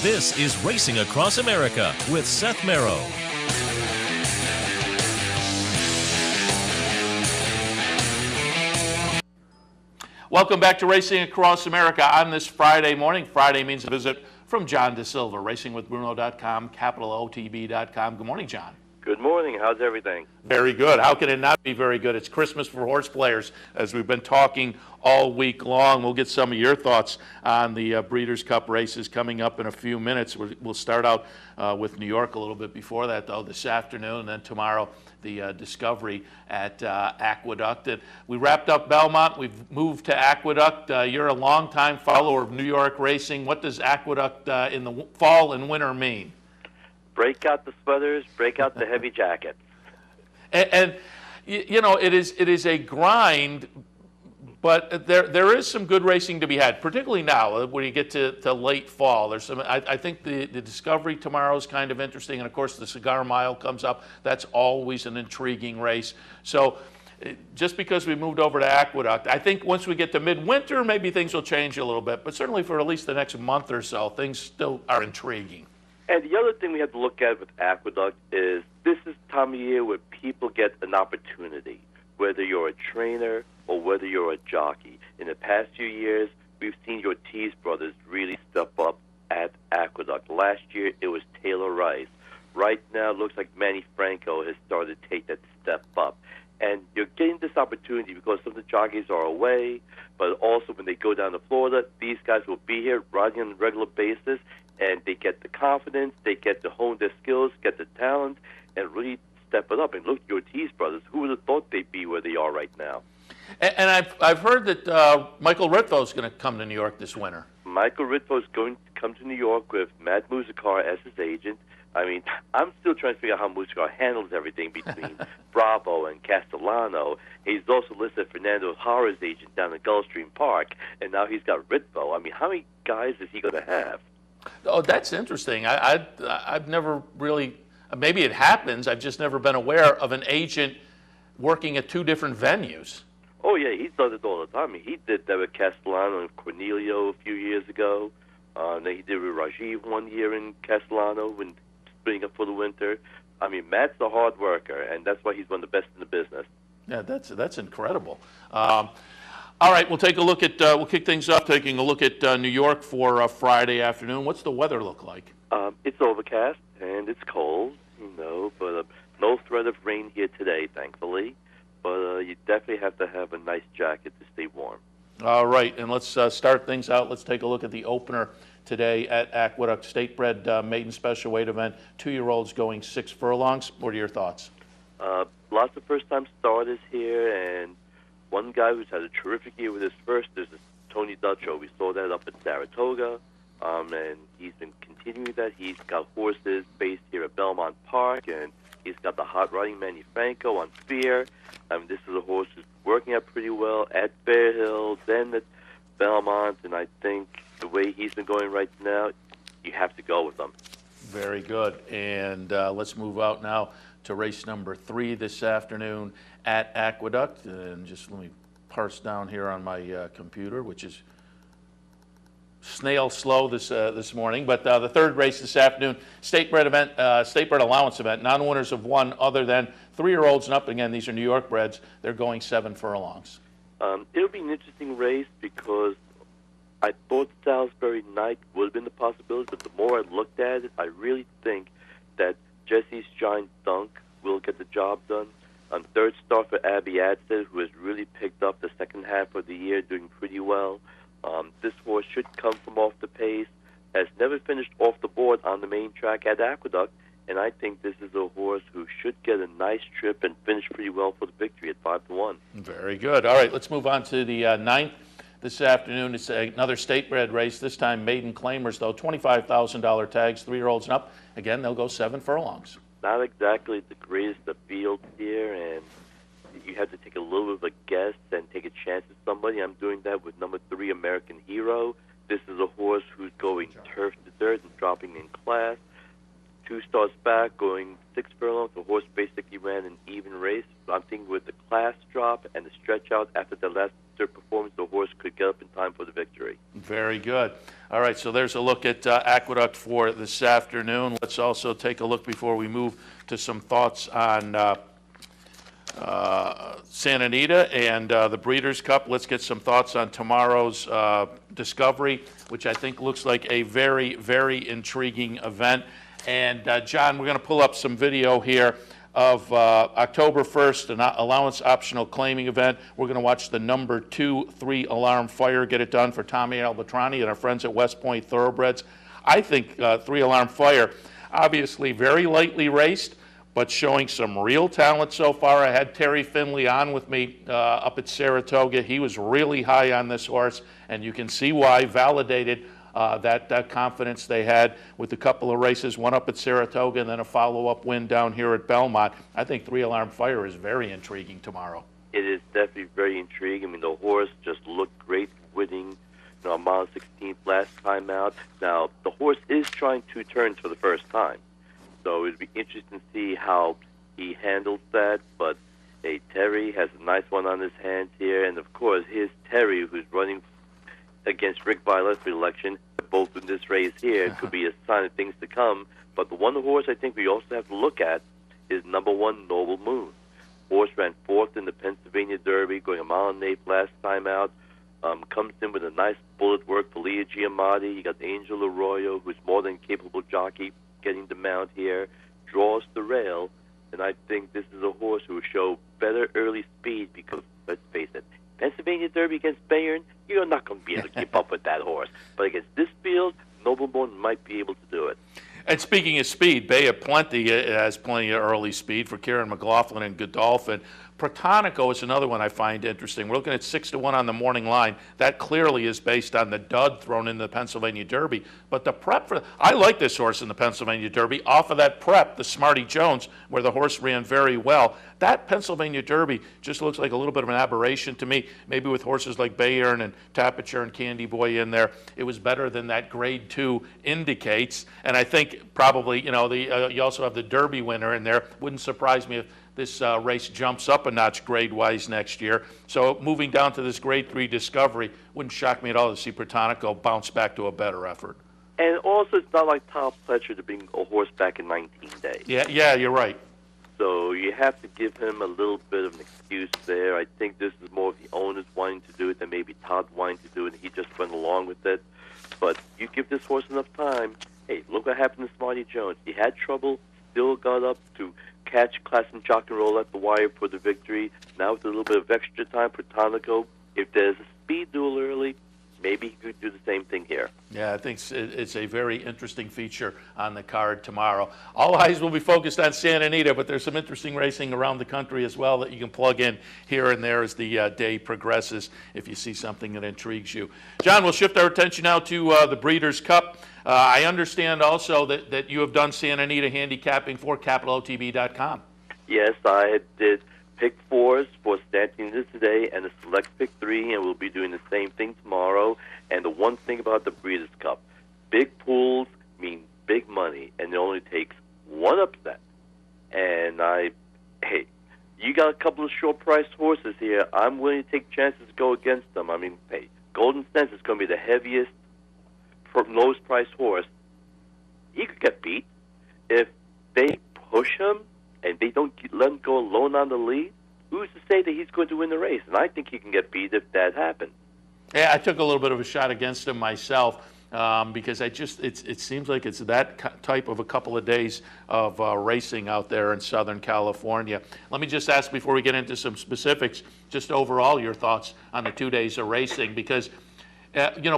This is Racing Across America with Seth Merrow. Welcome back to Racing Across America on this Friday morning. Friday means a visit from John DaSilva, racingwithbruno.com, capitalotb.com. Good morning, John. Good morning. How's everything? Very good. How can it not be very good? It's Christmas for horse players, as we've been talking all week long. We'll get some of your thoughts on the Breeders' Cup races coming up in a few minutes. We'll start out with New York a little bit before that, though, this afternoon, and then tomorrow the Discovery at Aqueduct. And we wrapped up Belmont. We've moved to Aqueduct. You're a longtime follower of New York racing. What does Aqueduct in the fall and winter mean? Break out the sweaters, break out the heavy jackets. And you know, it is a grind, but there is some good racing to be had, particularly now when you get to late fall. There's some. I think the Discovery tomorrow is kind of interesting, and of course the Cigar Mile comes up. That's always an intriguing race. So just because we moved over to Aqueduct, I think once we get to midwinter, maybe things will change a little bit. But certainly for at least the next month or so, things still are intriguing. And the other thing we have to look at with Aqueduct is this is the time of year where people get an opportunity, whether you're a trainer or whether you're a jockey. In the past few years, we've seen your Ortiz brothers really step up at Aqueduct. Last year, it was Taylor Rice. Right now, it looks like Manny Franco has started to take that step up. And you're getting this opportunity because some of the jockeys are away, but also when they go down to Florida, these guys will be here riding on a regular basis, and they get the confidence, they get to hone their skills, get the talent, and really step it up. And look at your Ortiz brothers. Who would have thought they'd be where they are right now? And I've heard that Michael Ritvo is going to come to New York this winter. Michael Ritvo is going to come to New York with Matt Musakar as his agent. I mean, I'm still trying to figure out how Musakar handles everything between Bravo and Castellano. He's also listed Fernando Jara's agent down at Gulfstream Park, and now he's got Ritvo. I mean, how many guys is he going to have? Oh, that's interesting. I've never really, maybe it happens, I've just never been aware of an agent working at two different venues. Oh, yeah, he does it all the time. I mean, he did that with Castellano and Cornelio a few years ago. Then he did with Rajiv one year in Castellano when spring up for the winter. I mean, Matt's a hard worker, and that's why he's one of the best in the business. Yeah, that's incredible. All right, we'll take a look at, we'll kick things up, taking a look at New York for Friday afternoon. What's the weather look like? It's overcast and it's cold, but no threat of rain here today, thankfully. But you definitely have to have a nice jacket to stay warm. All right, and let's start things out. Let's take a look at the opener today at Aqueduct. State-bred maiden special weight event, 2-year-olds going 6 furlongs. What are your thoughts? Lots of first-time starters here, and one guy who's had a terrific year with his first is Tony Dutcho. We saw that up at Saratoga, and he's been continuing that. He's got horses based here at Belmont Park, and he's got the hot riding Manny Franco on Fear. I mean, this is a horse who's working out pretty well at Bear Hill, then at Belmont, and I think the way he's been going right now, you have to go with him. Very good. And let's move out now to race number 3 this afternoon at Aqueduct. And just let me parse down here on my computer, which is snail slow this morning. But the third race this afternoon, state-bred event, state-bred allowance event, non-winners of one other than 3-year-olds and up. Again, these are New York breds. They're going 7 furlongs. It'll be an interesting race because I thought Salisbury Knight would have been the possibility, but the more I looked at it, I really think that Jesse's Giant Dunk will get the job done. Third start for Abby Adstead, who has really picked up the second half of the year, doing pretty well. This horse should come from off the pace, has never finished off the board on the main track at Aqueduct, and I think this is a horse who should get a nice trip and finish pretty well for the victory at 5-1. Very good. All right, let's move on to the 9th. This afternoon, it's another state-bred race, this time maiden claimers, though, $25,000 tags, 3-year-olds and up. Again, they'll go 7 furlongs. Not exactly the greatest of fields here, and you have to take a little bit of a guess and take a chance at somebody. I'm doing that with number 3, American Hero. This is a horse who's going turf to dirt and dropping in class. 2 starts back, going 6 furlongs. The horse basically ran an even race. I'm thinking with the class drop and the stretch out after the last concert performance, the horse could get up in time for the victory. Very good. All right, so there's a look at Aqueduct for this afternoon. Let's also take a look before we move to some thoughts on Santa Anita and the Breeders' Cup. Let's get some thoughts on tomorrow's Discovery, which I think looks like a very, very intriguing event. And John, we're going to pull up some video here of October 1st, an allowance optional claiming event. We're going to watch the number 2 3-alarm fire get it done for Tommy Albatrani and our friends at West Point Thoroughbreds. I think 3-alarm fire, obviously very lightly raced, but showing some real talent so far. I had Terry Finley on with me up at Saratoga. He was really high on this horse, and you can see why, validated that confidence they had with a couple of races, one up at Saratoga and then a follow-up win down here at Belmont. I think 3-alarm fire is very intriguing tomorrow. It is definitely very intriguing. I mean, the horse just looked great winning, a mile 16th last time out. Now, the horse is trying 2 turns for the first time, so it'd be interesting to see how he handles that. But, hey, Terry has a nice one on his hands here, and, of course, here's Terry, who's running against Rick Violet for the election, both in this race here. Could be a sign of things to come. But the one horse I think we also have to look at is number 1, Noble Moon. Horse ran 4th in the Pennsylvania Derby, going a mile and 1/8 last time out. Comes in with a nice bullet work for Leah Giamatti. You got Angel Arroyo, who's more than capable jockey, getting the mount here. Draws the rail, and I think this is a horse who will show better early speed because, let's face it, Pennsylvania Derby against Bayern, you're not going to be able to keep up with that horse. But against this field, Nobleborn might be able to do it. And speaking of speed, Bay of Plenty has plenty of early speed for Kieran McLaughlin and Godolphin. Protonico is another one I find interesting. We're looking at 6-1 on the morning line. That clearly is based on the dud thrown in the Pennsylvania Derby. But the prep I like this horse in the Pennsylvania Derby off of that prep, the Smarty Jones, where the horse ran very well. That Pennsylvania Derby just looks like a little bit of an aberration to me. Maybe with horses like Bayern and Tapiture and Candy Boy in there, it was better than that Grade 2 indicates. And I think probably, you also have the Derby winner in there. Wouldn't surprise me if this race jumps up a notch grade-wise next year. So moving down to this Grade 3 Discovery, wouldn't shock me at all to see Protonico bounce back to a better effort. And also, it's not like Tom Pletcher to bring a horse back in 19 days. Yeah, you're right. So you have to give him a little bit of an excuse there. I think this is more of the owners wanting to do it than maybe Todd wanting to do it, and he just went along with it. But you give this horse enough time. Hey, look what happened to Smarty Jones. He had trouble, still got up to catch Class and Jock and Roll at the wire for the victory. Now with a little bit of extra time, Protonico, if there's a speed duel early, maybe he could do the same thing here. Yeah, I think it's a very interesting feature on the card tomorrow. All eyes will be focused on Santa Anita, but there's some interesting racing around the country as well that you can plug in here and there as the day progresses if you see something that intrigues you. John, we'll shift our attention now to the Breeders' Cup. I understand also that you have done Santa Anita handicapping for CapitalOTB.com. Yes, I did pick 4s for Santa Anita today and a select pick 3, and we'll be doing the same thing tomorrow. And the one thing about the Breeders' Cup, big pools mean big money, and it only takes one upset. And hey, you got a couple of short-priced horses here. I'm willing to take chances to go against them. I mean, hey, Golden Sense is going to be the heaviest, lowest-priced horse. He could get beat if they push him and they don't let him go alone on the lead. Who's to say that he's going to win the race? And I think he can get beat if that happens. Yeah, I took a little bit of a shot against him myself because it seems like it's that type of a couple of days of racing out there in Southern California. Let me just ask before we get into some specifics, just overall your thoughts on the 2 days of racing, because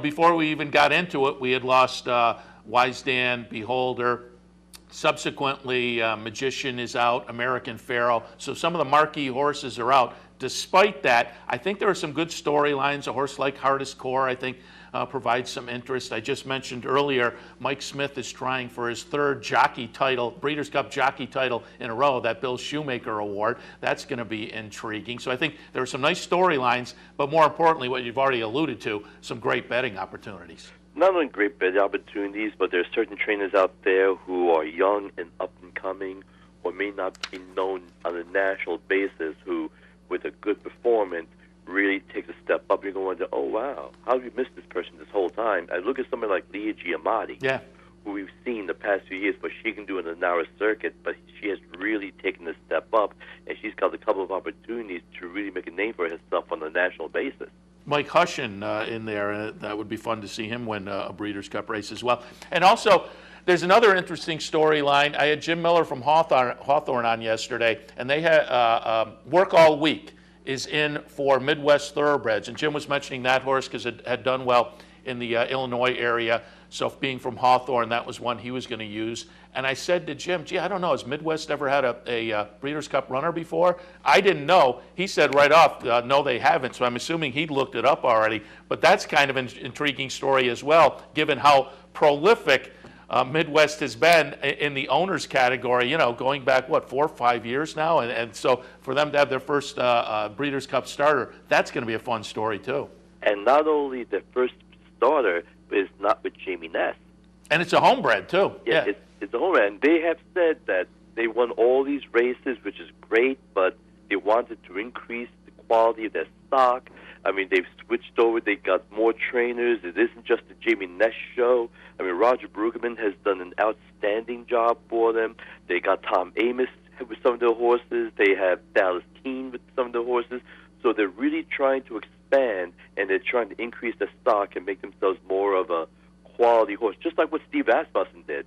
before we even got into it, we had lost Wise Dan, Beholder. Subsequently, Magician is out, American Pharaoh. So some of the marquee horses are out. Despite that, I think there are some good storylines. A horse like Hardest Core, I think, provides some interest. I just mentioned earlier, Mike Smith is trying for his 3rd jockey title, Breeders' Cup jockey title in a row, that Bill Shoemaker Award. That's going to be intriguing. So I think there are some nice storylines, but more importantly, what you've already alluded to, some great betting opportunities. Not only great betting opportunities, but there are certain trainers out there who are young and up and coming, or may not be known on a national basis, who, with a good performance, really takes a step up, you're going to wonder, oh, wow, how have you missed this person this whole time? I look at somebody like Leah Giamatti, Yeah. who we've seen the past few years, but she can do it in a narrow circuit, but she has really taken a step up, and she's got a couple of opportunities to really make a name for herself on a national basis. Mike Hushin in there. That would be fun to see him win a Breeders' Cup race as well. And also, there's another interesting storyline. I had Jim Miller from Hawthorne on yesterday, and they had Work All Week is in for Midwest Thoroughbreds. And Jim was mentioning that horse because it had done well in the Illinois area. So being from Hawthorne, that was one he was going to use. And I said to Jim, gee, I don't know, has Midwest ever had a Breeders' Cup runner before? I didn't know. He said right off, no, they haven't. So I'm assuming he'd looked it up already. But that's kind of an intriguing story as well, given how prolific Midwest has been in the owners category, you know, going back, what, 4 or 5 years now? And so for them to have their first Breeders' Cup starter, that's going to be a fun story, too. And not only the first starter is not with Jamie Ness. And it's a homebred, too. Yeah. It's a homebred. And they have said that they won all these races, which is great, but they wanted to increase the quality of their stock. I mean, they've switched over. They got more trainers. It isn't just the Jamie Ness show. I mean, Roger Brueggemann has done an outstanding job for them. They got Tom Amos with some of their horses. They have Dallas Keene with some of their horses. So they're really trying to expand, and they're trying to increase their stock and make themselves more of a quality horse, just like what Steve Asmussen did.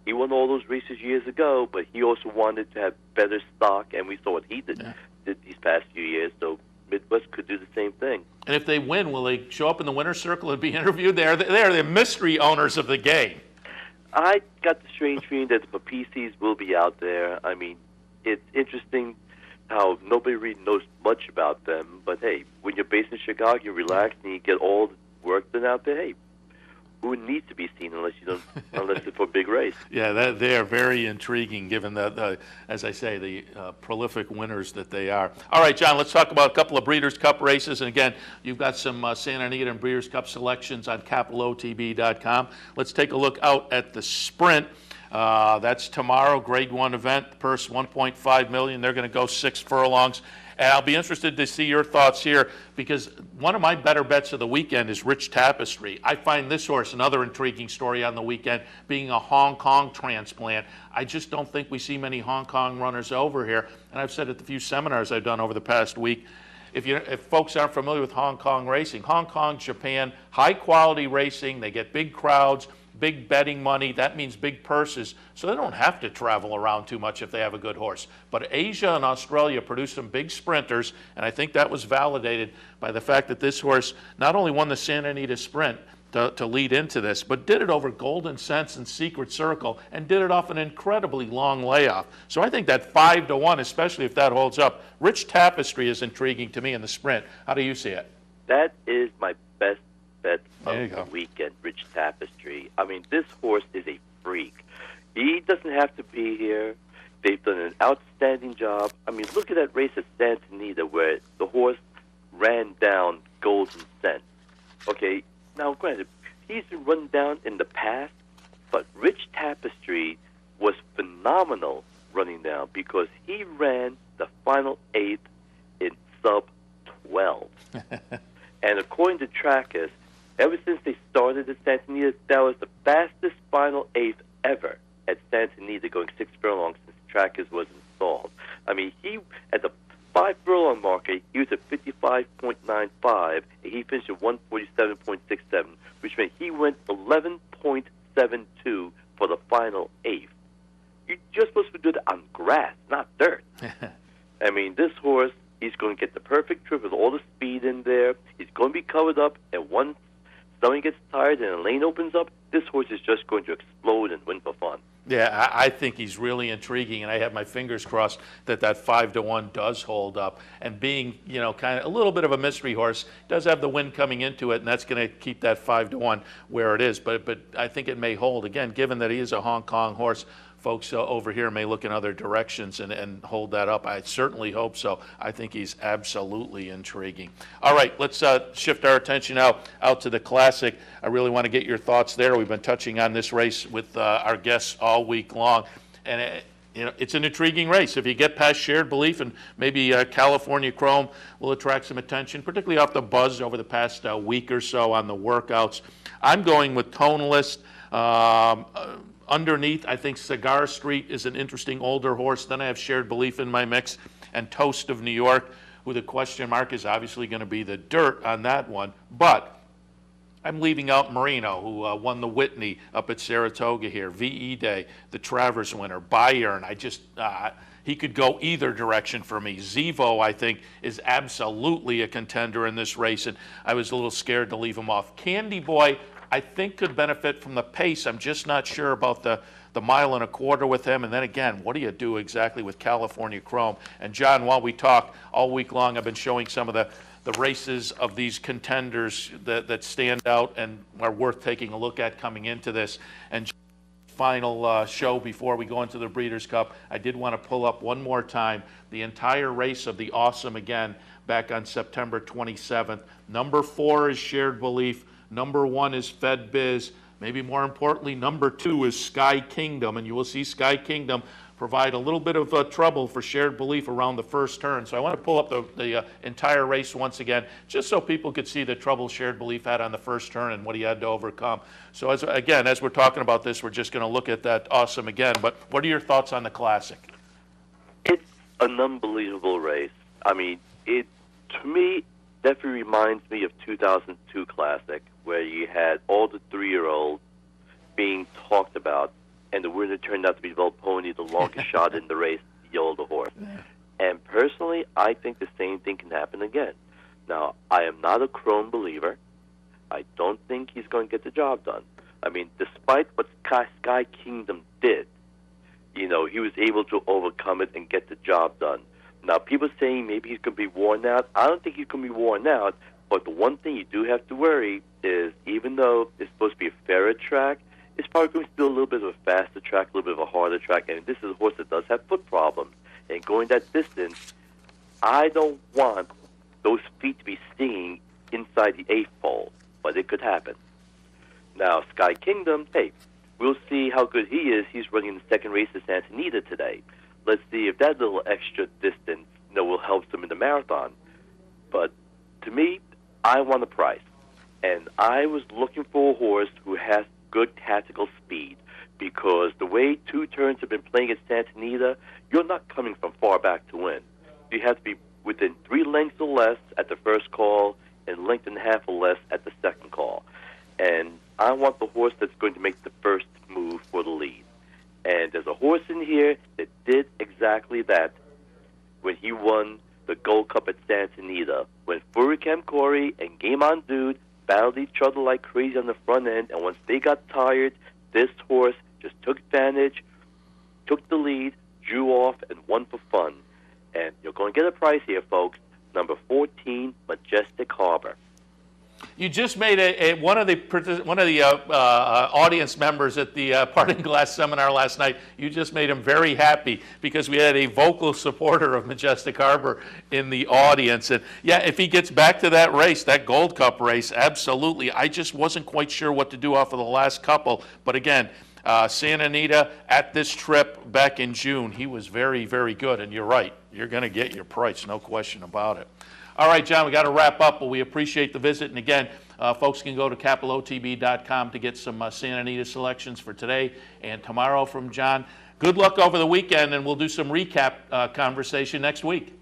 He won all those races years ago, but he also wanted to have better stock, and we saw what he did these past few years. So Midwest could do the same thing. And if they win, will they show up in the winner's circle and be interviewed? They're the mystery owners of the game. I got the strange feeling that the PCs will be out there. I mean, it's interesting how nobody really knows much about them. But, hey, when you're based in Chicago, you relax and you get all the work done out there. Hey, who needs to be seen unless it's for a big race? Yeah, they are very intriguing, given the as I say, the prolific winners that they are. All right, John, let's talk about a couple of Breeders' Cup races. And again, you've got some Santa Anita and Breeders' Cup selections on capitalotb.com. Let's take a look out at the Sprint. That's tomorrow, Grade 1 event, purse $1.5 million. They're going to go 6 furlongs. And I'll be interested to see your thoughts here, because one of my better bets of the weekend is Rich Tapestry. I find this horse another intriguing story on the weekend, being a Hong Kong transplant. I just don't think we see many Hong Kong runners over here. And I've said at the few seminars I've done over the past week, if folks aren't familiar with Hong Kong racing, Hong Kong, Japan, high-quality racing, they get big crowds, big betting money. That means big purses, so they don't have to travel around too much if they have a good horse. But Asia and Australia produce some big sprinters, and I think that was validated by the fact that this horse not only won the Santa Anita Sprint to lead into this, but did it over Golden Sense and Secret Circle, and did it off an incredibly long layoff. So I think that 5-1, especially if that holds up. Rich Tapestry is intriguing to me in the Sprint. How do you see it? That is my best bet of the weekend, Rich Tapestry. I mean, this horse is a freak. He doesn't have to be here. They've done an outstanding job. I mean, look at that race at Santa Anita where the horse ran down Golden Sense. Okay, now granted, he's been run down in the past, but Rich Tapestry was phenomenal running down because he ran the final 8 in sub-12. And according to trackers, ever since they started at Santa Anita, that was the fastest final 8 ever at Santa Anita, going 6 furlongs since trackers was installed. I mean, he at the 5 furlong marker, he was at 55.95, and he finished at 147.67, which meant he went 11.72 for the final 8. You're just supposed to do that on grass, not dirt. I mean, this horse, he's going to get the perfect trip with all the speed in there. He's going to be covered up, and once someone gets tired and a lane opens up, this horse is just going to explode and win for fun. Yeah, I think he's really intriguing, and I have my fingers crossed that 5-1 does hold up. And being, you know, kind of a little bit of a mystery horse, does have the wind coming into it, and that's going to keep that 5-1 where it is. But I think it may hold again, given that he is a Hong Kong horse. Folks over here may look in other directions and hold that up. I certainly hope so. I think he's absolutely intriguing. All right, let's shift our attention out to the Classic. I really want to get your thoughts there. We've been touching on this race with our guests all week long. And you know, it's an intriguing race. If you get past Shared Belief, and maybe California Chrome will attract some attention, particularly off the buzz over the past week or so on the workouts. I'm going with Tonalist. Underneath, I think Cigar Street is an interesting older horse. Then I have Shared Belief in my mix, and Toast of New York, who the question mark is obviously going to be the dirt on that one. But I'm leaving out Marino, who won the Whitney up at Saratoga here, VE Day, the Travers winner, Bayern. He could go either direction for me. Zevo, I think, is absolutely a contender in this race, and I was a little scared to leave him off. Candy Boy, I think, could benefit from the pace. I'm just not sure about the mile and a quarter with him. And then again, what do you do exactly with California Chrome? And John, while we talk all week long, I've been showing some of the races of these contenders that stand out and are worth taking a look at coming into this. And final show before we go into the Breeders' Cup, I did want to pull up one more time the entire race of the Awesome again back on September 27th. Number 4 is Shared Belief. Number 1 is Fed Biz. Maybe more importantly, number 2 is Sky Kingdom, and you will see Sky Kingdom provide a little bit of trouble for Shared Belief around the first turn. So I want to pull up the entire race once again, just so people could see the trouble Shared Belief had on the first turn and what he had to overcome. So as we're talking about this, we're just going to look at that Awesome again. But what are your thoughts on the Classic? It's an unbelievable race. I mean, to me, definitely reminds me of 2002 Classic, where you had all the 3-year-olds being talked about, and the winner turned out to be the Pony, the longest shot in the race, the older horse. And personally, I think the same thing can happen again. Now, I am not a Chrome believer. I don't think he's going to get the job done. I mean, despite what Sky Kingdom did, you know, he was able to overcome it and get the job done. Now, people saying maybe he's going to be worn out. I don't think he's going to be worn out, but the one thing you do have to worry is, even though it's supposed to be a fairer track, it's probably going to be a little bit of a faster track, a little bit of a harder track, and this is a horse that does have foot problems. And going that distance, I don't want those feet to be stinging inside the 8th pole, but it could happen. Now, Sky Kingdom, hey, we'll see how good he is. He's running the second race at Santa Anita today. Let's see if that little extra distance, you know, will help them in the marathon. But to me, I want a price. And I was looking for a horse who has good tactical speed, because the way 2 turns have been playing at Santa Anita, you're not coming from far back to win. You have to be within 3 lengths or less at the first call and length and a half or less at the second call. And I want the horse that's going to make the first move for the lead. And there's a horse in here that did exactly that when he won the Gold Cup at Santa Anita, when Furicam Corey and Game On Dude battled each other like crazy on the front end, and once they got tired, this horse just took advantage, took the lead, drew off, and won for fun. And you're going to get a price here, folks. Number 14, Majestic Harbor. You just made one of the audience members at the Parting Glass seminar last night. You just made him very happy because we had a vocal supporter of Majestic Harbor in the audience. And yeah, if he gets back to that race, that Gold Cup race, absolutely. I just wasn't quite sure what to do off of the last couple. But again, Santa Anita at this trip back in June, he was very, very good. And you're right, you're going to get your price, no question about it. All right, John, we got to wrap up, but we appreciate the visit. And again, folks can go to capitalotb.com to get some Santa Anita selections for today and tomorrow from John. Good luck over the weekend, and we'll do some recap conversation next week.